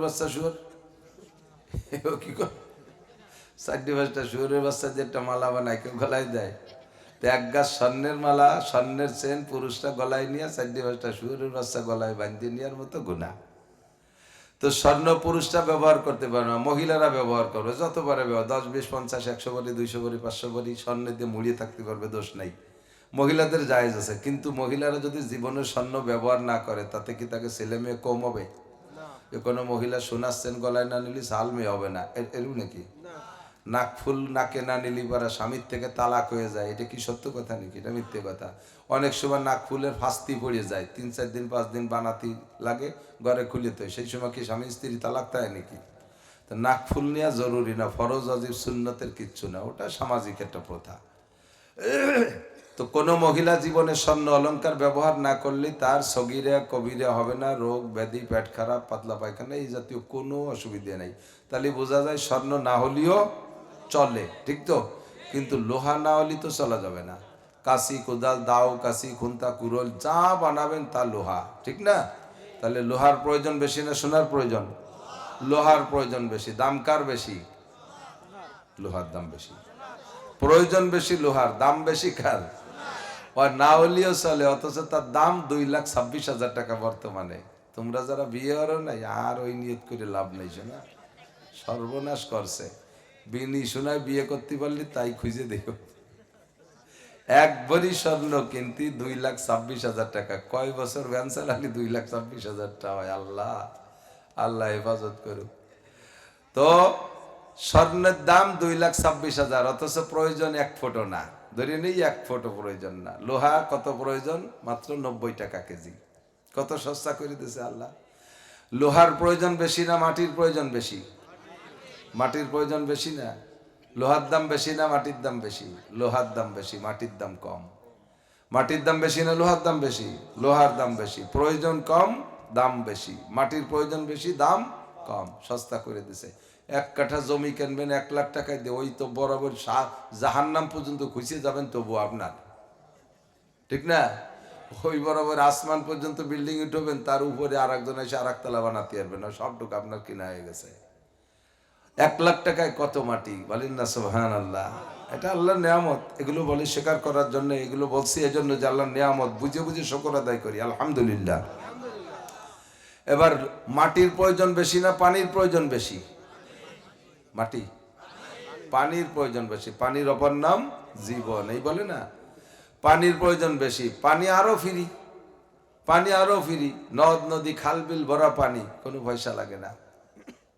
বাচ্চা শুয়োর কি করে? 4-5টা শুয়োরের বাচ্চা যে একটা মালা বানায় কেউ গলায় দেয়, তো এক গাছ স্বর্ণের মালা, স্বর্ণের চেন পুরুষটা গলায় নিয়ে 4-5টা শুয়োরের বাচ্চা গলায় বাঁধিয়ে নেওয়ার মতো গুনাহ। তো স্বর্ণ পুরুষটা ব্যবহার করতে পারে না, মহিলারা ব্যবহার করবে, যত পারে ব্যবহার, 10, 20, 50, 100 ভরি, 200 ভরি, 500 ভরি স্বর্ণ দিয়ে মুড়িয়ে থাকতে পারবে, দোষ নাই। মহিলাদের জায়েজ আছে, কিন্তু মহিলারা যদি জীবনে স্বর্ণ ব্যবহার না করে তাতে কি তাকে ছেলে মেয়ে কম হবে? যে কোনো মহিলা সোনার চেন গলায় না নিলে সাল মেয়ে হবে না, এরকম নাকি? নাক ফুল নাকে না নিলি পারা স্বামীর থেকে তালাক হয়ে যায়, এটা কি সত্য কথা নাকি? এটা মিথ্যে কথা। অনেক সময় নাক ফুলের ফাস্তি পড়ে যায়, 3-4 দিন 5 দিন বানাতে লাগে, ঘরে খুলে তো সেই সময় কি স্বামী স্ত্রী তালাক দেয় নাকি? তো নাক ফুল নেওয়া জরুরি না, ফরজ অজিব সুন্নতের কিচ্ছু না, ওটা সামাজিক একটা প্রথা। তো কোনো মহিলা জীবনে স্বর্ণ অলংকার ব্যবহার না করলে তার সগীরা কবিরা হবে না, রোগ ব্যাধি, পেট খারাপ, পাতলা পায়খানা এই জাতীয় কোনো অসুবিধা নেই। তাহলে বোঝা যায় স্বর্ণ না হলেও চলে, ঠিক তো? কিন্তু লোহা না হলে তো চলা যাবে না। কাশি কোদাল দাও, কাশি খুন্তা কুরল যা বানাবেন তা লোহা, ঠিক না? তাহলে লোহার প্রয়োজন বেশি না সোনার প্রয়োজন? লোহার প্রয়োজন বেশি। দাম কার বেশি? লোহার দাম বেশি। প্রয়োজন বেশি লোহার, দাম বেশি কার? আর না হলেও চলে, অথচ তার দাম 2,26,000 টাকা বর্তমানে। তোমরা যারা বিয়ে করো নাই আর ওই নিয়ত করে লাভ নেই, শোনা সর্বনাশ করছে। বিনি শোনায় বিয়ে করতে পারলি তাই খুঁজে দেখো, এক ভরি স্বর্ণ কিনতে 2,26,000 টাকা। কয় বছর ভ্যান চালালি 2,26,000 টাকা হয়? আল্লাহ আল্লাহ হেফাজত করুক। তো স্বর্ণের দাম 2,26,000, অথচ প্রয়োজন 1 ফুটও না, ধরে নেই 1 ফুটও প্রয়োজন না। লোহা কত প্রয়োজন? মাত্র 90 টাকা কেজি। কত সস্তা করে দিয়েছে আল্লাহ। লোহার প্রয়োজন বেশি না মাটির প্রয়োজন বেশি? মাটির প্রয়োজন বেশি না? লোহার দাম বেশি না মাটির দাম বেশি? লোহার দাম বেশি, মাটির দাম কম। মাটির দাম বেশি না লোহার দাম বেশি? লোহার দাম বেশি। প্রয়োজন কম, দাম বেশি। মাটির প্রয়োজন বেশি, দাম কম, সস্তা করে দিছে। 1 কাঠা জমি কিনবেন 1 লাখ টাকায় দিয়ে, ওই তো বরাবর জাহান্নাম পর্যন্ত খুঁজে যাবেন, তবু আপনার, ঠিক না? ওই বরাবর আসমান পর্যন্ত বিল্ডিং উঠবেন, তার উপরে আর একজন এসে আর একতলা বানাতে পারবেন না, সবটুকু আপনার কিনা হয়ে গেছে। 1 লাখ টাকায় কত মাটি, বলেন না সুবহানাল্লাহ। এটা আল্লাহর নিয়ামত, এগুলো বলি স্বীকার করার জন্য, এগুলো বলছি এজন্য যে আল্লাহর নিয়ামত বুঝে বুঝে শুকর আদায় করি, আলহামদুলিল্লাহ। এবার মাটির প্রয়োজন বেশি না পানির প্রয়োজন বেশি? মাটি, পানির প্রয়োজন বেশি। পানির অপর নাম জীবন, এই বলে না? পানির প্রয়োজন বেশি। পানি আরো ফ্রি, পানি আরো ফ্রি, নদ নদী খাল বিল ভরা পানি, কোনো পয়সা লাগে না।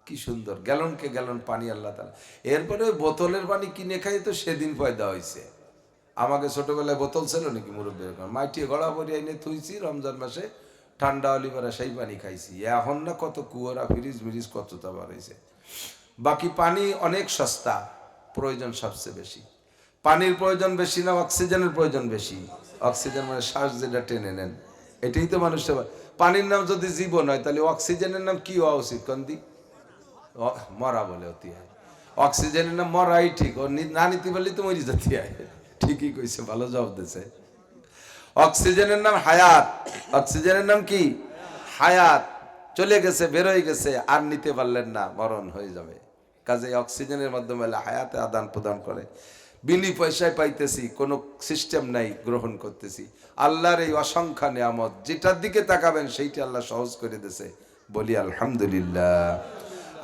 কি সুন্দর, গ্যালনকে গ্যালন পানি আল্লাহ তাআলা। এরপরে বোতলের পানি কিনে খাই তো সেদিন পয়দা হয়েছে। আমাকে ছোটবেলায় বোতল ছিল নাকি মুরব্বী, মাইটিয়ে গড়া ভরি এনে থুইছি, রমজান মাসে ঠান্ডা হলি পরে সেই পানি খাইছি। এখন না কত কুয়ারা ফ্রিজ মিরিজ কত তা বাড়াইছে। বাকি পানি অনেক সস্তা, প্রয়োজন সবচেয়ে বেশি। পানির প্রয়োজন বেশি না অক্সিজেনের প্রয়োজন বেশি? অক্সিজেন মানে শ্বাস যেটা টেনে নেন, এটাই তো মানুষের। পানির নাম যদি জীবন হয় তাহলে অক্সিজেনের নাম কি হওয়া উচিত? কন্দি মরা বলে অতি হয়। অক্সিজেনের নাম মরাই ঠিক, ও না নিতে পারলে তো মরি যেতে হয়। ঠিকই কইছে, ভালো জবাব দিছে। অক্সিজেনের নাম হায়াত। অক্সিজেনের নাম কি? হায়াত। চলে গেছে, বেরোয় গেছে, আর নিতে পারলেন না, মরণ হয়ে যাবে। কাজে অক্সিজেনের মাধ্যমে হায়াতে আদান প্রদান করে, বিনি পয়সায় পাইতেছি, কোনো সিস্টেম নাই, গ্রহণ করতেছি। আল্লাহর এই অসংখ্য নিয়ামত, যেটার দিকে তাকাবেন সেইটা আল্লাহ সহজ করে দিয়েছে, বলি আলহামদুলিল্লাহ।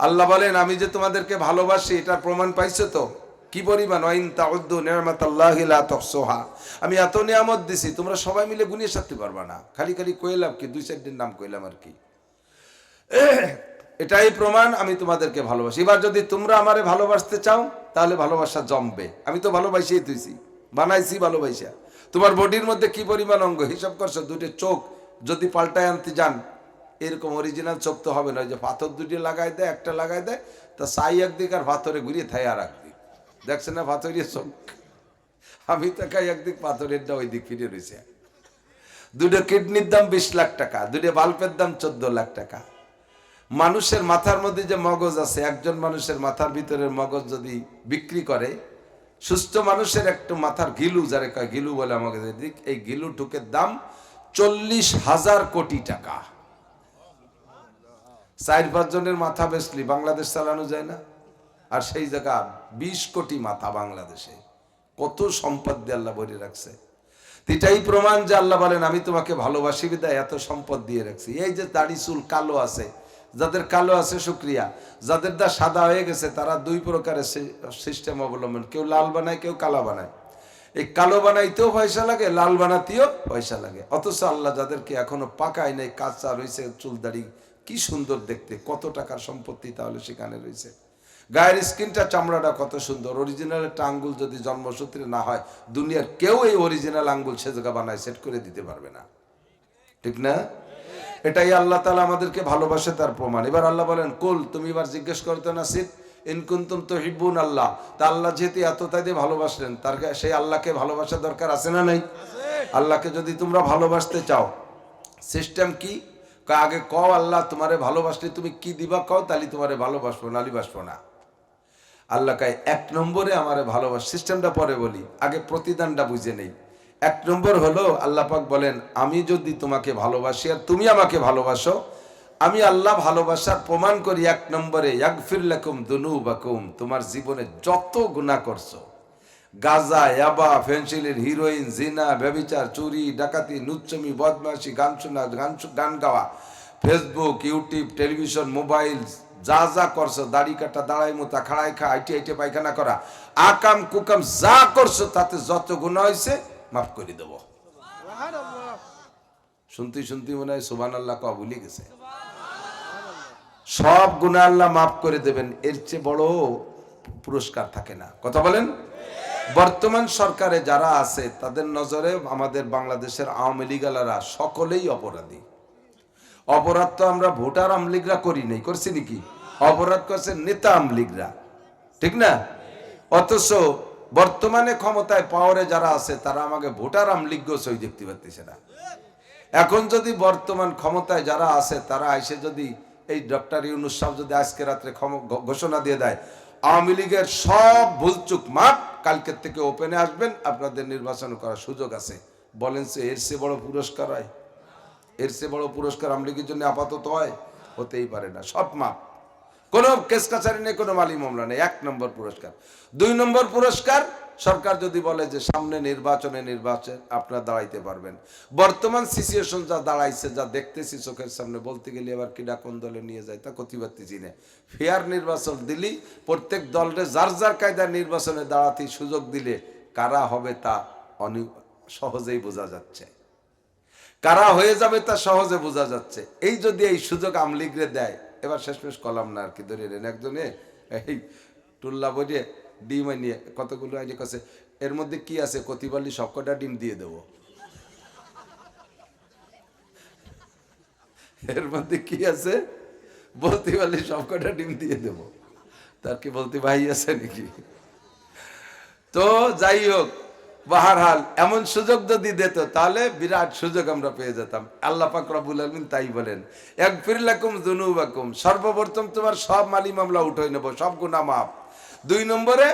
আল্লাহ বলেন আমি যে তোমাদেরকে ভালোবাসি এটার প্রমাণ পাইছো তো? কি পরিমাণ? ওয়াইন তাউদ্দু নি'মাতাল্লাহি লা তুহসুহা। আমি এত নিয়ামত দিছি, তোমরা সবাই মিলে গুনিয়ে সারতে পারবা না। খালি খালি কইলাম কি, 2-4 দিন নাম কইলাম আর কি। এটাই প্রমাণ আমি তোমাদেরকে ভালোবাসি। এবার যদি তোমরা আমারে ভালোবাসতে চাও তাহলে ভালোবাসা জমবে। আমি তো ভালোবাসিয়ে তুইছি, বানাইছি ভালোবাসা। তোমার বডির মধ্যে কি পরিমাণ অঙ্গ হিসাব করছো? 2টি চোখ যদি পাল্টায় আনতে যান, এরকম অরিজিনাল চোখ তো হবে না, যে পাথর 2টি লাগাই দেয়, একটা লাগাই দেয়, তা সাই একদিক আর পাথরে ঘুরিয়ে থাই আর একদিক। দেখছেন না পাথরের চোখ? আমি তাকাই একদিক, পাথরেরটা ওই দিক ফিরে রয়েছে। 2টো কিডনির দাম 20 লাখ টাকা, 2টো বাল্বের দাম 14 লাখ টাকা। মানুষের মাথার মধ্যে যে মগজ আছে, একজন মানুষের মাথার ভিতরের মগজ যদি বিক্রি করে, সুস্থ মানুষের একটা মাথার গিলু, যারে কয় গিলু বলে আমাদের দিক, এই গিলু টুকের দাম 40,000 কোটি টাকা। 4-5 জনের মাথা বেচলি বাংলাদেশ চালানো যায় না? আর সেই জায়গা 20 কোটি মাথা বাংলাদেশে, কত সম্পদ দিয়ে আল্লাহ ভরে রাখছে। এটাই প্রমাণ যে আল্লাহ বলেন আমি তোমাকে ভালোবাসি বিধায় এত সম্পদ দিয়ে রাখছি। এই যে দাড়ি চুল কালো আছে, যাদের কালো আছে শুকরিয়া, যাদের দা সাদা হয়ে গেছে তারা 2 প্রকারের সিস্টেম অবলম্বন, কেউ লাল বানায় কেউ কালো বানায়। এই কালো বানাইতেও পয়সা লাগে, লাল বানাতেও পয়সা লাগে। অথচ আল্লাহ যাদেরকে এখনো পাকায় নাই, কাঁচা রয়েছে, চুল দাড়ি কি সুন্দর দেখতে, কত টাকার সম্পত্তি তাহলে সেখানে রয়েছে। গায়ের স্কিনটা, চামড়াটা কত সুন্দর। অরিজিনাল একটা আঙ্গুল যদি জন্মসূত্রে না হয়, দুনিয়ার কেউ এই অরিজিনাল আঙ্গুল সে জায়গা বানায় সেট করে দিতে পারবে না, ঠিক না? এটাই আল্লাহ তাআলা আমাদেরকে ভালোবাসে তার প্রমাণ। এবার আল্লাহ বলেন কুল, তুমি এবার জিজ্ঞেস করতে না সিদ ইন কুনতুম তুহিব্বুন আল্লাহ, তা আল্লাহ যেহেতু এতটাই দিয়ে ভালোবাসলেন, তার সেই আল্লাহকে ভালোবাসা দরকার আছে না নাই? আল্লাহকে যদি তোমরা ভালোবাসতে চাও, সিস্টেম কি? আগে কও আল্লাহ তোমারে ভালোবাসলে তুমি কি দিবা, কও তাহলে তোমারে ভালোবাসবো, নালি বাসবো না। আল্লাহ কায় 1 নম্বরে আমারে ভালোবাস, সিস্টেমটা পরে বলি, আগে প্রতিদানটা বুঝে নেই। 1 নম্বর হলো আল্লাহ পাক বলেন আমি যদি তোমাকে ভালোবাসি আর তুমি আমাকে ভালোবাসো, আমি আল্লাহ ভালোবাসার প্রমাণ করি 1 নম্বরে ইয়াগফির লাকুম যুনুবাকুম, তোমার জীবনে যত গুনাহ করছো, গাঁজা, ইয়াবা, ফেন্সিলিন, হিরোইন, জিনা, ব্যভিচার, চুরি, ডাকাতি, নুচ্চমি, বদমাশি, গান শোনা, গান গাওয়া, ফেসবুক, ইউটিউব, টেলিভিশন, মোবাইল, যা যা করছো, দাড়ি কাটা, দাঁড়াই মোতা, খাড়াই খা, আইটে পায়খানা করা, আকাম কুকাম যা করছো, তাতে যত গুনাহ হয়েছে মাফ করে দেব। শুনতে মনে হয় সুবহানাল্লাহ কওয়া ভুলে গেছে। সব গুনাহ আল্লাহ মাফ করে দেবেন, এর চেয়ে বড় পুরস্কার থাকে না। কথা বলেন। বর্তমান সরকারে যারা আছে তাদের নজরে আমাদের বাংলাদেশের আওয়ামী লীগালারা সকলেই অপরাধী। অপরাধ তো আমরা ভোটার আওয়ামী লীগরা করি নাই, করছি নাকি? অপরাধ করছে নেতা আওয়ামী লীগরা, ঠিক না? অথচ বর্তমানে ক্ষমতায় পাওয়ারে যারা আছে তারা আমাকে ভোটার আওয়ামী লীগ সই দেখতে পাচ্ছে না। এখন যদি বর্তমান ক্ষমতায় যারা আছে তারা এসে যদি এই ডক্টর ইউনূস সাহেব যদি আজকে রাত্রে ঘোষণা দিয়ে দেয় আওয়ামী লীগের সব ভুলচুক মাপ, কালকের থেকে ওপেনে আসবেন, আপনাদের নির্বাচন করার সুযোগ আছে, বলেন সে এর চেয়ে বড় পুরস্কার হয়? এর চেয়ে বড় পুরস্কার আওয়ামী লীগের জন্য আপাতত হয়? হতেই পারে না। সব মাপ, কোনো কেস কাছারি নেই, কোনো মালি মামলা নেই। 1 নম্বর পুরস্কার। 2 নম্বর পুরস্কার, সরকার যদি বলে যে সামনে নির্বাচন আপনারা দাঁড়াইতে পারবেন। বর্তমান সিচুয়েশন যা দাঁড়াইছে, যা দেখতেছি চোখের সামনে, বলতে গেলে এবার কিডা কোন দলে নিয়ে যায় তা কতি পারতেছি না। ফেয়ার নির্বাচন দিলি, প্রত্যেক দলরে যার যার কায়দার নির্বাচনে দাঁড়াতে সুযোগ দিলে কারা হবে তা সহজেই বোঝা যাচ্ছে, কারা হয়ে যাবে তা সহজে বোঝা যাচ্ছে। এই যদি এই সুযোগ আওয়ামী লীগরে দেয়, এবার শেষমেশ কলাম না আর কি, ধরে নেন একজনে এই টুল্লা বইয়ে ডিম নিয়ে কতগুলো আইডি কাছে, এর মধ্যে কি আছে, কতিবালি সবকটা ডিম দিয়ে দেবো। এর মধ্যে কি আছে, বলতে পারলে সবকটা ডিম দিয়ে দেবো। তার কি বলতে ভাই আছে নাকি? তো যাই হোক, বাহারহাল এমন সুযোগ যদি দিত তাহলে বিরাট সুযোগ আমরা পেয়ে যেতাম। আল্লাহ পাক রব্বুল আলামিন তাই বলেন ইয়াগফির লাকুম যুনুবাকুম, সর্বপ্রথম তোমার সব মালি মামলা উঠাই নেব, সব গুনাহ মাফ। 2 নম্বরে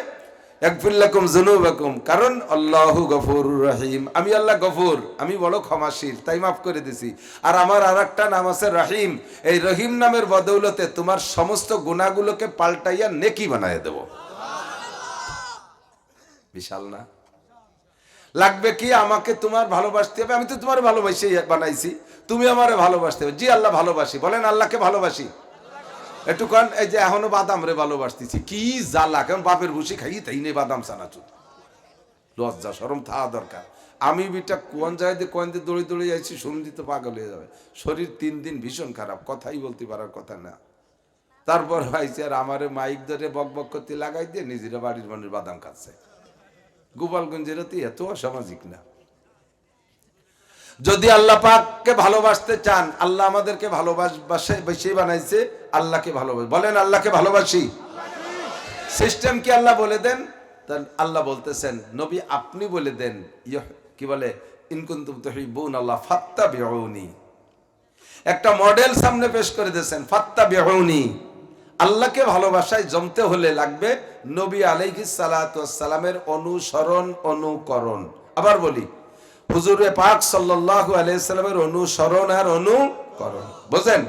ইয়াগফির লাকুম যুনুবাকুম, কারণ আল্লাহু গফুরুর রহিম, আমি আল্লাহ গফুর, আমি বড় ক্ষমাশীল, তাই মাফ করে দিছি। আর আমার আরেকটা নাম আছে রহিম, এই রহিম নামের বদৌলতে তোমার সমস্ত গুনাহগুলোকে পাল্টাইয়া নেকি বানায় দেব। বিশাল না? লাগবে কি আমাকে তোমার ভালোবাসতে হবে, আমি তো তোমার ভালোবাসি বানাইছি, তুমি আমারে ভালোবাসতে হবে। জি আল্লাহ ভালোবাসি, বলেন আল্লাহকে ভালোবাসি। একটু কারণ এই যে এখনো বাদাম রে ভালোবাসতেছি, কি জ্বালা, কেমন বাপের ভুসি খাই তাই নেই বাদাম চানাচুর, লজ্জা শরম থাকা দরকার। আমি বিটা কোন জায়গায় কোন দিয়ে দৌড়ে যাচ্ছি, শুনলি তো পাগল হয়ে যাবে। শরীর 3 দিন ভীষণ খারাপ, কথাই বলতে পারার কথা না। তারপর হয়েছে আর আমারে মাইক ধরে বক করতে লাগাই দিয়ে নিজেরা বাড়ির মানুষ বাদাম খাচ্ছে। গোপালগঞ্জের এত অসামাজিক না। যদি আল্লাহ পাককে ভালোবাসতে চান, আল্লাহ আমাদেরকে ভালোবাসে বানাইছে, আল্লাহকে ভালোবাসি, বলেন আল্লাহকে ভালোবাসি। সিস্টেম কি আল্লাহ বলে দেন, আল্লাহ বলতেছেন নবী আপনি বলে দেন, কি বলে ইন কুনতুম তুহিব্বুন আল্লাহ ফাত্তাবিউনি, একটা মডেল সামনে পেশ করে দিয়েছেন, ফাত্তাবিউনি। আল্লাহকে ভালোবাসায় জমতে হলে লাগবে নবী আলাইহিস সালাতু ওয়াস সালামের অনুসরণ অনুকরণ। আবার বলি, হুজুরে পাক সাল্লাল্লাহু আলাইহি সাল্লামের অনুসরণ আর অনুকরণ, বুঝেন?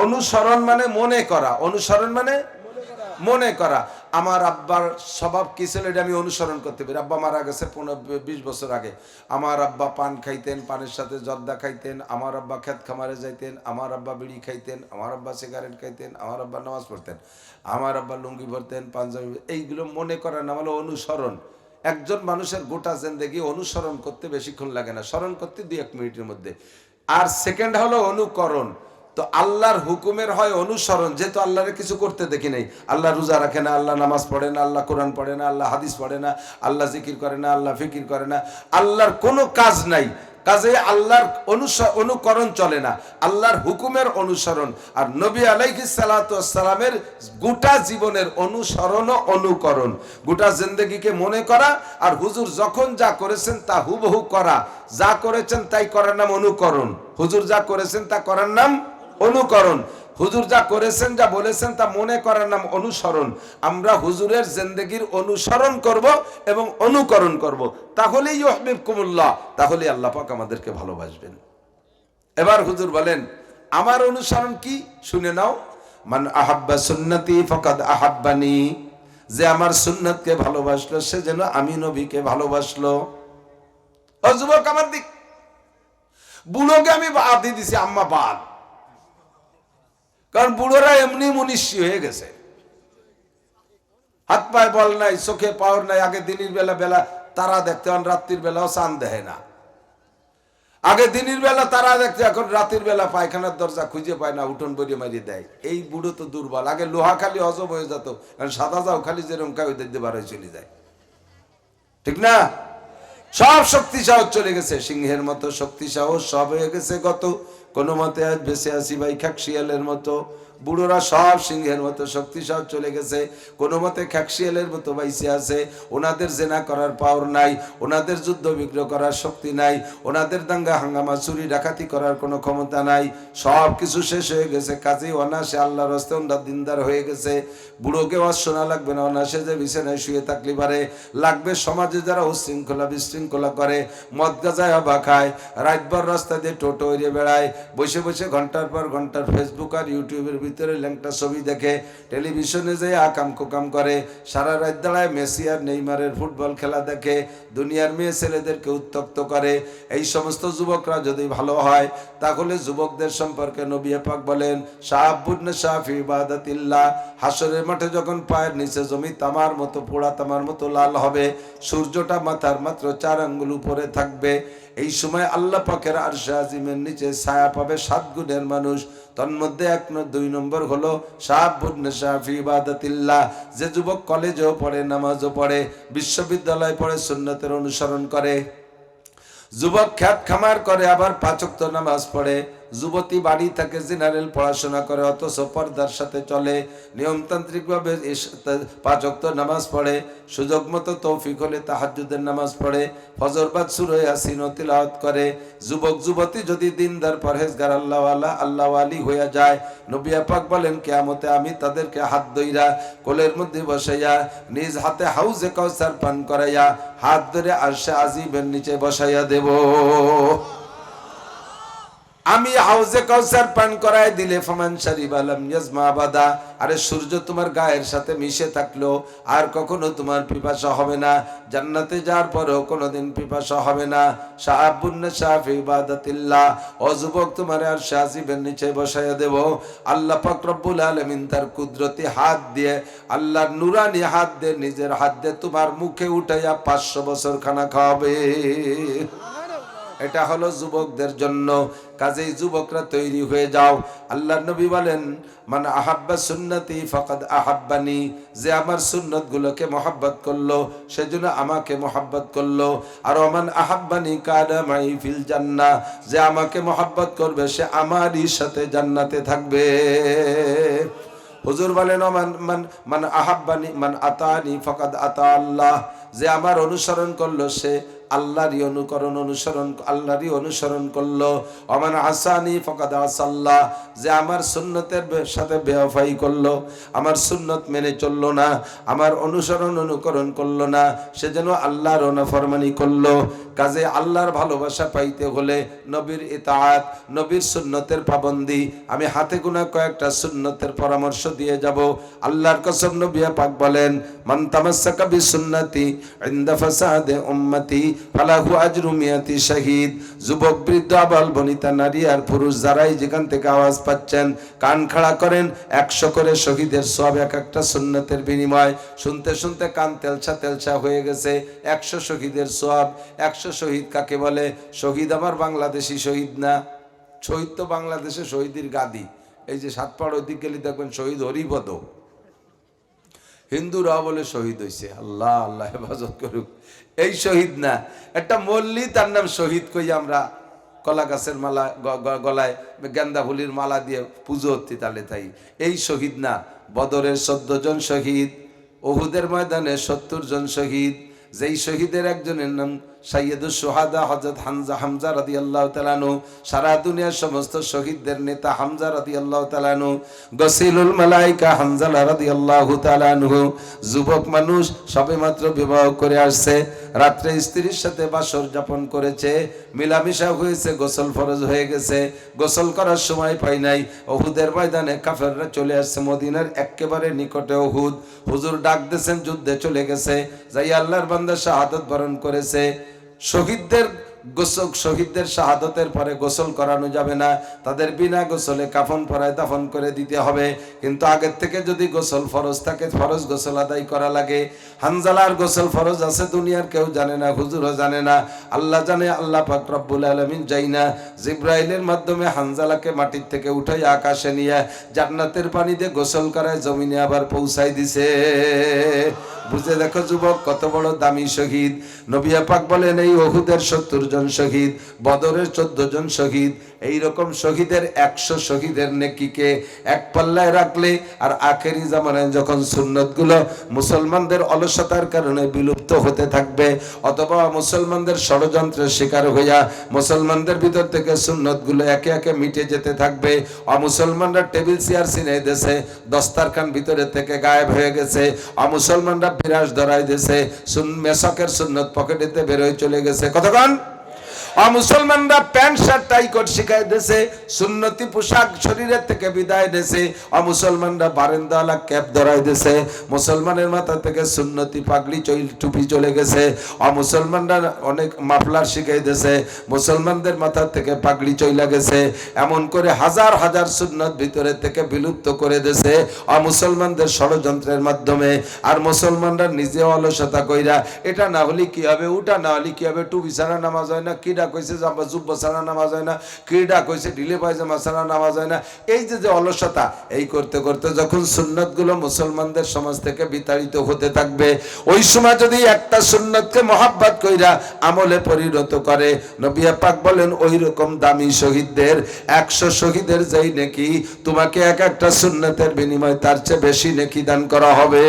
অনুসরণ মানে মনে করা, অনুসরণ মানে মনে করা। আমার আব্বার স্বভাব কি ছিল এটা আমি অনুসরণ করতে পারি। আব্বা মারা গেছে 15-20 বছর আগে। আমার আব্বা পান খাইতেন, পানের সাথে জর্দা খাইতেন। আমার আব্বা ক্ষেত খামারে যাইতেন। আমার আব্বা বিড়ি খাইতেন। আমার আব্বা সিগারেট খাইতেন। আমার আব্বা নামাজ পড়তেন। আমার আব্বা লুঙ্গি পরতেন, পাঞ্জাবি। এইগুলো মনে করার নাম হলো অনুসরণ। একজন মানুষের গোটা জিন্দেগি অনুসরণ করতে বেশিক্ষণ লাগে না, স্মরণ করতে 2-1 মিনিটের মধ্যে। আর সেকেন্ড হলো অনুকরণ। তো আল্লাহর হুকুমের হয় অনুসরণ, যেহেতু আল্লাহরে কিছু করতে দেখি নাই। আল্লাহ রোজা রাখে না, আল্লাহ নামাজ পড়ে না, আল্লাহ কোরআন পড়ে না, আল্লাহ হাদিস পড়ে না, আল্লাহ জিকির করে না, আল্লাহ ফিকির করে না, আল্লাহর কোনো কাজ নাই। কাজে আল্লাহর অনুকরণ চলে না, আল্লাহর হুকুমের অনুসরণ। আর নবী আলাইহিস সালাতু ওয়াস সালামের গোটা জীবনের অনুসরণ ও অনুকরণ, গোটা জিন্দেগিকে মনে করা। আর হুজুর যখন যা করেছেন তা হুবহু করা, যা করেছেন তাই করার নাম অনুকরণ। হুজুর যা করেছেন তা করার নাম অনুকরণ। হুজুর যা করেছেন, যা বলেছেন তা মনে করার নাম অনুসরণ। আমরা হুজুরের জিন্দেগির অনুসরণ করব এবং অনুকরণ করব, তাহলেই ইউহিব্বুকুমুল্লাহ, তাহলেই আল্লাহ পাক আমাদেরকে ভালোবাসবেন। এবার হুজুর বলেন আমার অনুসরণ কি, শুনে নাও। মান আহাব্বা সুন্নতি ফাকাদ আহাব্বানি, যে আমার সুন্নতকে ভালোবাসলো সে যেন আমি নবীকে ভালোবাসলো। ও যুবক আমার দিক, বুড়োকে আমি বাদ দিয়ে দিছি, আম্মা বাদ। কারণ বুড়োরা এমনি মনীষী হয়ে গেছে, হাত পায়ে বল নাই, চোখে পাওয়ার নাই। আগে দিনের বেলা বেলা তারা দেখতে, এখন রাত্রির বেলাও চান দেখে না। আগে দিনের বেলা তারা দেখতে, এখন রাতের বেলা পায়খানার দরজা খুঁজে পায় না, উঠোন বইয়ে মারিয়ে দেয়। এই বুড়ো তো দুর্বল। আগে লোহা খালি হজম হয়ে যেত, কারণ সাদা যাও খালি যেরকম খাই ওদের দিয়ে বার হয়ে চলে যায়, ঠিক না? সব শক্তি সাহস চলে গেছে, সিংহের মতো শক্তি সাহস সব হয়ে গেছে গত। কোনো মতে আজ বেঁচে আছি ভাই খ্যাকশিয়ালের মতো। বুড়োরা সব সিংহের মতো শক্তি সাহস চলে গেছে, কোনো মতে খ্যাকশিয়ালের মতো বাইসে আছে। ওনাদের জেনা করার পাওয়ার নাই, ওনাদের যুদ্ধ বিগ্রহ করার শক্তি নাই, ওনাদের দাঙ্গা হাঙ্গামা চুরি ডাকাতি করার কোনো ক্ষমতা নাই। সব কিছু শেষ হয়ে গেছে। কাজেই অনাসে আল্লাহর রাস্তায় ওনারা দিনদার হয়ে গেছে। বুড়োকে ওয়াজ শোনা লাগবে না, অনাসে যে বিছানায় শুয়ে থাকলে পারে। লাগবে সমাজে যারা উশৃঙ্খলা বিশৃঙ্খলা করে, মদ গাঁজায় হাবা খায়, রাতভর রাস্তা দিয়ে টোটো এড়িয়ে বেড়ায়, বসে বসে ঘন্টার পর ঘন্টার ফেসবুক আর ইউটিউবের ভিতরে ল্যাংটা ছবি দেখে, টেলিভিশনে যে আকাম কুকাম করে, সারা রাত দাঁড়ায় মেসি আর নেইমারের ফুটবল খেলা দেখে, দুনিয়ার মেয়ে ছেলেদেরকে উত্তক্ত করে। এই সমস্ত যুবকরা যদি ভালো হয়, তাহলে যুবকদের সম্পর্কে নবী পাক বলেন শাআবুন নাশা ফি ইবাদাতিল্লাহ, হাসরের মাঠে যখন পায়ের নিচে জমি তামার মতো পোড়া তামার মতো লাল হবে, সূর্যটা মাথার মাত্র 4 আঙ্গুল উপরে থাকবে, এই সময় আল্লাহ পাকের আরশে আজিমের নিচে ছায়া পাবে 7 গুণের মানুষ। তন্মধ্যে 2 নম্বর হলো শাআবুন নাশা ফি ইবাদাতিল্লাহ, যে যুবক কলেজেও পড়ে, নামাজও পড়ে, বিশ্ববিদ্যালয়ে পড়ে, সুন্নতের অনুসরণ করে। যুবক খ্যাত খামার করে, আবার 5 ওয়াক্ত নামাজ পড়ে। যুবতী বাড়ি থেকে জেনারেল পড়াশোনা করে, অথচ পর্দার সাথে চলে, নিয়মতান্ত্রিকভাবে 5 ওয়াক্ত নামাজ পড়ে, সুযোগ মতো তৌফিক হলে তাহাজ্জুদের নামাজ পড়ে, ফজর বাদ সূরা ইয়াসিন তিলাওয়াত করে। যুবক যুবতী যদি দিনদার পরহেজগার আল্লাহওয়ালা আল্লাহওয়ালি হয়ে যায়, নবী পাক বলেন কিয়ামতে আমি তাদেরকে হাত ধইরা কোলের মধ্যে বসাইয়া নিজ হাতে হাউজে কাউসার পান করাইয়া হাত ধরে আরশে আজিমের নিচে বসাইয়া দেব। আমি হাউজে কাউসার পান করায় দিলে ফামান শারিবা লাম ইয়াজমা আবাদা, আরে সূর্য তোমার গায়ের সাথে মিশে থাকলো আর কখনো তোমার পিপাসা হবে না, জান্নাতে যাওয়ার পরেও কোনোদিন পিপাসা হবে না। শাআবুন নাশা ফি ইবাদাতিল্লাহ, ও যুবক তোমার আরশে আজিমের নিচে বসাইয়া দেব। আল্লাহ পাক রব্বুল আলামিন তার কুদরতি হাত দিয়ে, আল্লাহর নুরানি হাত দিয়ে, নিজের হাত দিয়ে তোমার মুখে উঠাইয়া 500 বছর খানা খাওয়াবে। এটা হলো যুবকদের জন্য। কাজেই যুবকরা তৈরি হয়ে যাও। আল্লাহর নবী বলেন মান আহাব্বা সুন্নতি ফাকাদ আহাব্বানি, যে আমার সুন্নত গুলোকে মহব্বত করলো সেজন্য আমাকে মহব্বত করলো। আর ওমান আহাব্বানি কানা মাই ফিল জান্নাহ, যে আমাকে মহব্বত করবে সে আমারই সাথে জান্নাতে থাকবে। হুজুর বলেন মান আহাব্বানি মান আতানি ফাকাদ আতা আল্লাহ, যে আমার অনুসরণ করলো সে আল্লাহরই আল্লাহরই অনুসরণ করলো। ওমান আসানি ফাকাদ আসাল্লাহ, যে আমার সুন্নতের সাথে বেওয়াফাই করলো, আমার সুন্নত মেনে চললো না, আমার অনুকরণ করলো না, সে যেন আল্লাহর নাফরমানি করলো। কাজে আল্লাহর ভালোবাসা পাইতে হলে নবীর ইতাআত, নবীর সুন্নতের পাবন্দি। আমি হাতে গোনা কয়েকটা সুন্নতের পরামর্শ দিয়ে যাব। আল্লাহর কসম, নবী পাক বলেন, মান তামাসসাকা বিসুন্নতি ইনদা ফাসাদে উম্মতি ফালাহু আজরু মিয়াতি শাহীদ। যুবক, বৃদ্ধ, আবাল বনিতা, নারী আর পুরুষ যারাই যেখান থেকে আওয়াজ পাচ্ছেন, কান খাড়া করেন। 100 করে শহীদের সওয়াব, এক একটা সুন্নতের বিনিময়। শুনতে শুনতে কান তেলসা হয়ে গেছে। 100 শহীদের সওয়াব। 100 শহীদ কাকে বলে? শহীদ আমার বাংলাদেশি শহীদ না। শহীদ তো বাংলাদেশে শহীদের গাদি। এই যে সাতপাড় ওদিক গেলে দেখবেন শহীদ হরিপদ, হিন্দুরা বলে শহীদ হয়েছে। আল্লাহ আল্লাহ হেফাজত করুক। এই শহীদ না, একটা মল্লি, তার নাম শহীদ কই আমরা কলা গাছের মালা, গলায় গেন্দা ফুলির মালা দিয়ে পুজো হচ্ছে, তাহলে তাই এই শহীদ না। বদরের 14 জন শহীদ, উহুদের ময়দানে 70 জন শহীদ। যেই শহীদের একজনের নাম সাইয়্যিদুশ শুহাদা হযরত হামজা রাদিয়াল্লাহু তাআলা আনহু। সারা দুনিয়ার সমস্ত শহীদদের নেতা হামজা রাদিয়াল্লাহু তাআলা আনহু। গসিলুল মালায়েকা হামজা রাদিয়াল্লাহু তাআলা আনহু। যুবক মানুষ, সবেমাত্র বিবাহ করে আসছে, রাত্রে স্ত্রীর সাথে বাসর যাপন করেছে, মিলামিশা হয়েছে, গোসল ফরজ হয়ে গেছে, গোসল করার সময় পাই নাই। উহুদের ময়দানে কাফেররা চলে আসছে, মদিনার একেবারে নিকটে উহুদ। হুজুর ডাক দিয়েছেন, যুদ্ধে চলে গেছে, যাই আল্লাহর বান্দা শাহাদাত বরণ করেছে। শহীদদের শাহাদতের পরে গোসল করানো যাবে না, তাদের বিনা গোসলে কাফন পরায় দাফন করে দিতে হবে। কিন্তু আগের থেকে যদি গোসল ফরজ থাকে, ফরজ গোসল আদায় করা লাগে। হানজালার গোসল ফরজ আছে, দুনিয়ার কেউ জানে না, হুজুরও জানে না, আল্লাহ জানে, আল্লাহ পাক রব্বুল আলামিন যাই না। জিব্রাইলের মাধ্যমে হানজালাকে মাটির থেকে উঠাই আকাশে নিয়ে জান্নাতের পানি দিয়ে গোসল করায় জমিনে আবার পৌঁছাই দিছে। বুঝে দেখো যুবক, কত বড় দামি শহীদ। নবী পাক বলেন, এই উহুদের 70 জন শহীদ, বদরের 14 জন শহীদ। এইরকম শহীদের 100 শহীদের নেকিকে এক পাল্লায় রাখলে, আর আখেরি জামানায় যখন সুন্নতগুলো মুসলমানদের অলসতার কারণে বিলুপ্ত হতে থাকবে, অথবা মুসলমানদের ষড়যন্ত্রের শিকার হইয়া মুসলমানদের ভিতর থেকে সুন্নতগুলো একে একে মিটে যেতে থাকবে, অমুসলমানরা টেবিল চেয়ার ছিনাই দিয়েছে, দস্তারখান ভিতরে থেকে গায়েব হয়ে গেছে, অমুসলমানরা বিরাজ ধরাই দিয়েছে, মেসকের সুন্নত পকেটেতে বেরোয় চলে গেছে, কতক্ষণ মুসলমানরা প্যান্ট শার্ট টাই কোট শিখাই দিয়েছে, সুন্নতি পোশাক শরীরের থেকে বিদায় দিয়েছে, মুসলমানরা বারেন্দাওয়ালা ক্যাপ ধরাই দিয়েছে, মুসলমানের মাথা থেকে সুন্নতি পাগড়ি টুপি চলে গেছে, মুসলমানরা অনেক মাফলার শিখাই দিয়েছে, মুসলমানদের মাথা থেকে পাগড়ি চলে গেছে। এমন করে হাজার হাজার সুন্নত ভিতরে থেকে বিলুপ্ত করে দিয়েছে মুসলমানদের ষড়যন্ত্রের মাধ্যমে। আর মুসলমানরা নিজে অলসতা কইরা, এটা না হলে কি হবে, ওটা না হলে কি হবে, টুপি ছাড়া নামাজ হয় না, কিডা কইছে জুব্ব ছাড়া নামাজ হয় না, কিডা কইছে ঢিলে পায়জামা ছাড়া নামাজ হয় না। এই যে অলসতা, এই করতে করতে যখন সুন্নত গুলো মুসলমানদের সমাজ থেকে বিতাড়িত হতে থাকবে, ওই সময় যদি একটা সুন্নতকে মহাব্বত কইরা আমলে পরিণত করে, নবী পাক বলেন, ওই রকম দামি শহীদদের 100 শহীদের যেই নেকি, তোমাকে এক একটা সুন্নতের বিনিময়ে তার চেয়ে বেশি নেকি দান করা হবে।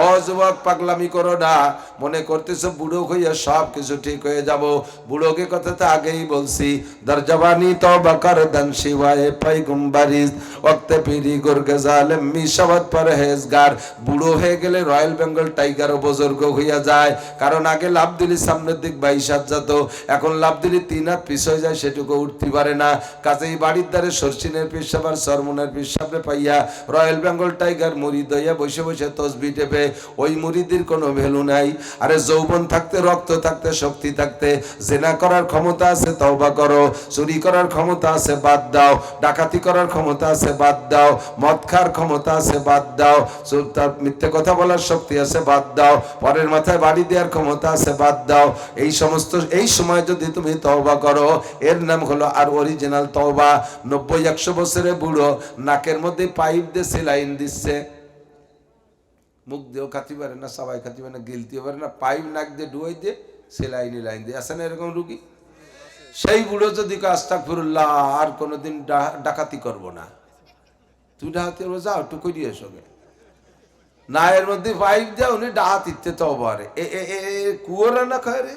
ও যুবক, পাগলামি করো না, মনে করতেছ বুড়ো হইয়া সব কিছু ঠিক হয়ে যাব। বুড়োকে কথা তো আগেই বলছি, দরজবানি তওবা কর দান শিওয়ায়ে পয়গম্বরিস ওয়াক্তে পিরি গুরগে জালেম মিশাওয়াত পরহেজগার। বুড়ো হয়ে গেলে রয়্যাল বেঙ্গল টাইগারও বুজুর্গ হইয়া যায়, কারণ আগে লাভ দিলি সামনের দিক 22 হাত যেত, এখন লাভ দিলি 3 হাত পিছ হয়ে যায়, সেটুকু উঠতে পারে না। কাজেই বাড়ির দ্বারে সরসিনের পিসাব আর সরমুনের পিসাবে পাইয়া রয়্যাল বেঙ্গল টাইগার মুরিদ হইয়া বসে বসে তসবি টেপে, ওই মুরিদের কোনো ভ্যালু নাই। আরে যৌবন থাকতে, রক্ত থাকতে, শক্তি থাকতে জিনা করার ক্ষমতা আছে, তওবা করো। চুরি করার ক্ষমতা আছে, বাদ দাও। ডাকাতি করার ক্ষমতা আছে, বাদ দাও। মদ খাওয়ার ক্ষমতা আছে, বাদ দাও। মিথ্যে কথা বলার শক্তি আছে, বাদ দাও। পরের মাথায় বাড়ি দেওয়ার ক্ষমতা আছে, বাদ দাও। এই সময় যদি তুমি তওবা করো, এর নাম হলো আর অরিজিনাল তওবা। 90-100 বছরে বুড়ো নাকের মধ্যে পাইপ দিয়ে সেলাইন দিচ্ছে, মুখ দিয়েও খাতি পারে না, সবাই খাতি পারে না, গিলতেও পারে না, পাইপ নাক দিয়ে ডুয়াই দিয়ে সেলাইনি লাইন দিয়ে আসে না এরকম রুগী। সেই বুড়ো যদি আস্তাগফিরুল্লাহ, আর কোনোদিন ডাকাতি করবো না, তুই ডাকাতি করবো, যাও একটু করিয়ে এসবে, না এর মধ্যে পাইপ দেয় উনি ডাহাত ইচ্ছে তো বারে এ কুয়োরা না খায় রে